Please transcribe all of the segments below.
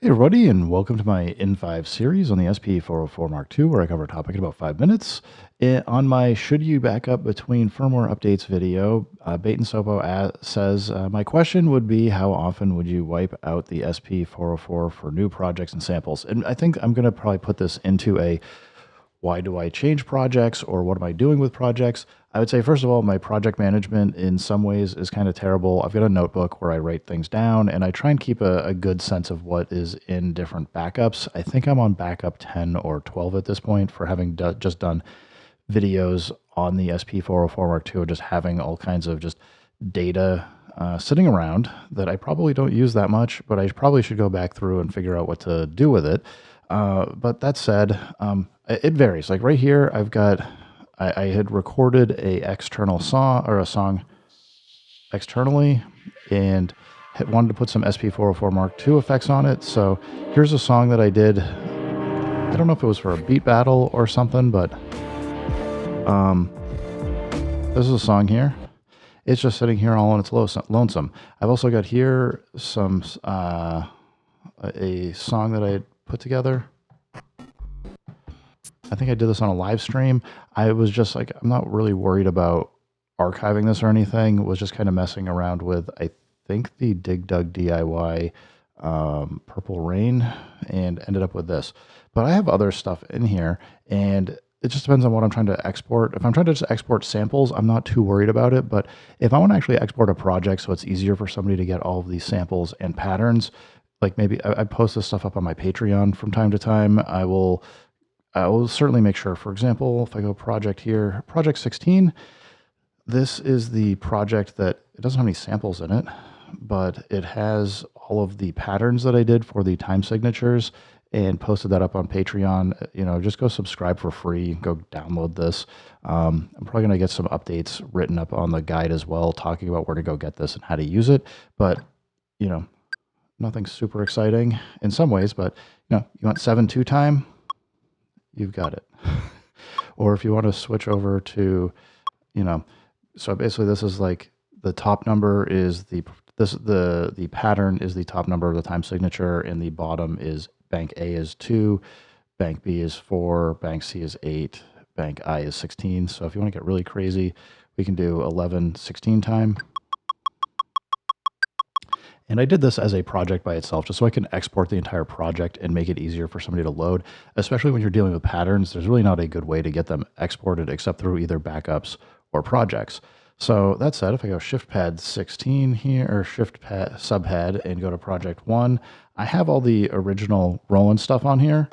Hey everybody, and welcome to my N5 series on the SP404 Mark II, where I cover a topic in about 5 minutes. On my Should You Backup Between Firmware Updates video, Bait and Sopo says, my question would be, how often would you wipe out the SP404 for new projects and samples? And I think I'm going to probably put this into a why do I change projects, or what am I doing with projects? I would say, first of all, my project management in some ways is kind of terrible. I've got a notebook where I write things down, and I try and keep a good sense of what is in different backups. I think I'm on backup 10 or 12 at this point for having just done videos on the SP404 Mark II, just having all kinds of just data sitting around that I probably don't use that much, but I probably should go back through and figure out what to do with it. But that said, it varies. Like right here, I had recorded a external song or a song externally and wanted to put some SP404 Mark II effects on it. So here's a song that I did. I don't know if it was for a beat battle or something, but this is a song here. It's just sitting here all on its lonesome. I've also got here some a song that I put together. I think I did this on a live stream. I was just like, I'm not really worried about archiving this or anything. Was just kind of messing around with, I think, the Dig Dug DIY Purple Rain, and ended up with this. But I have other stuff in here, and it just depends on what I'm trying to export. If I'm trying to just export samples, I'm not too worried about it. But if I want to actually export a project so it's easier for somebody to get all of these samples and patterns, like maybe I post this stuff up on my Patreon from time to time. I will certainly make sure, for example, if I go project here, project 16, this is the project that it doesn't have any samples in it, but it has all of the patterns that I did for the time signatures and posted that up on Patreon. You know, just go subscribe for free, go download this. I'm probably going to get some updates written up on the guide as well, talking about where to go get this and how to use it. But, you know, nothing super exciting in some ways, but you want 7/2 time, you've got it. Or if you want to switch over to, so basically this is like the top number is the pattern is the top number of the time signature, and the bottom is bank A is 2, bank B is 4, bank C is 8, bank I is 16. So if you want to get really crazy, we can do 11/16 time. And I did this as a project by itself, just so I can export the entire project and make it easier for somebody to load, especially when you're dealing with patterns. There's really not a good way to get them exported except through either backups or projects. So that said, if I go Shift Pad 16 here, or Shift Pad Subhead, and go to Project 1, I have all the original Roland stuff on here.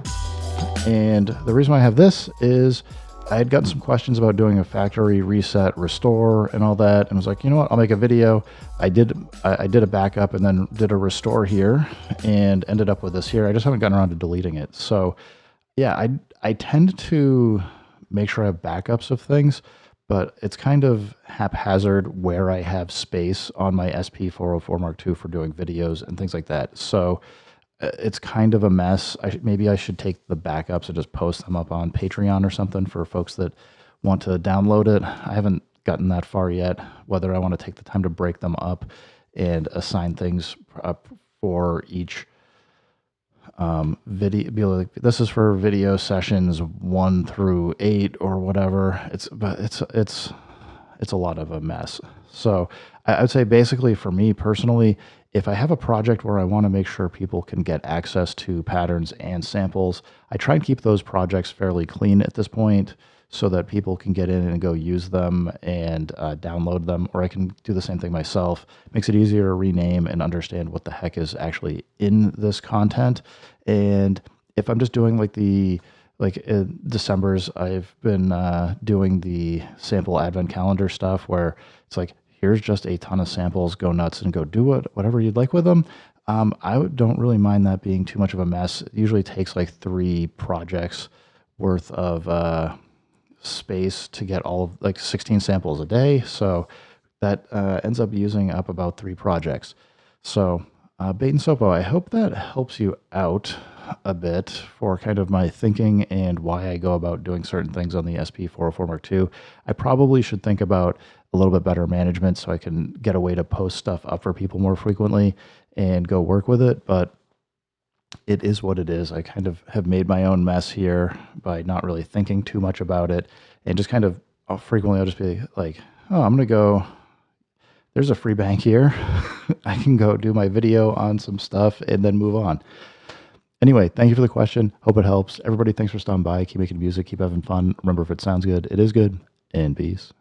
And the reason why I have this is I had gotten some questions about doing a factory reset, restore, and all that, and was like, you know what, I'll make a video. I did a backup and then did a restore here, and ended up with this here. I just haven't gotten around to deleting it. So yeah, I tend to make sure I have backups of things, but it's kind of haphazard where I have space on my SP404 Mark II for doing videos and things like that. So it's kind of a mess. Maybe I should take the backups and just post them up on Patreon or something for folks that want to download it. I haven't gotten that far yet, whether I want to take the time to break them up and assign things up for each video. Be like, this is for video sessions 1 through 8 or whatever. It's a lot of a mess. So I would say basically for me personally, if I have a project where I want to make sure people can get access to patterns and samples, I try and keep those projects fairly clean at this point so that people can get in and go use them and download them, or I can do the same thing myself. Makes it easier to rename and understand what the heck is actually in this content. And if I'm just doing like in December's, I've been doing the sample advent calendar stuff where it's like, here's just a ton of samples, go nuts and go do whatever you'd like with them. I don't really mind that being too much of a mess. It usually takes like 3 projects worth of space to get all of like 16 samples a day. So that ends up using up about 3 projects. So Bait and Sopo, I hope that helps you out a bit for kind of my thinking and why I go about doing certain things on the SP404 Mark II. I probably should think about a little bit better management so I can get a way to post stuff up for people more frequently and go work with it. But it is what it is. I kind of have made my own mess here by not really thinking too much about it, and just kind of I'll just be like, oh, I'm gonna go. There's a free bank here. I can go do my video on some stuff and then move on. Anyway, thank you for the question. Hope it helps. Everybody, thanks for stopping by. Keep making music. Keep having fun. Remember, if it sounds good, it is good. And peace.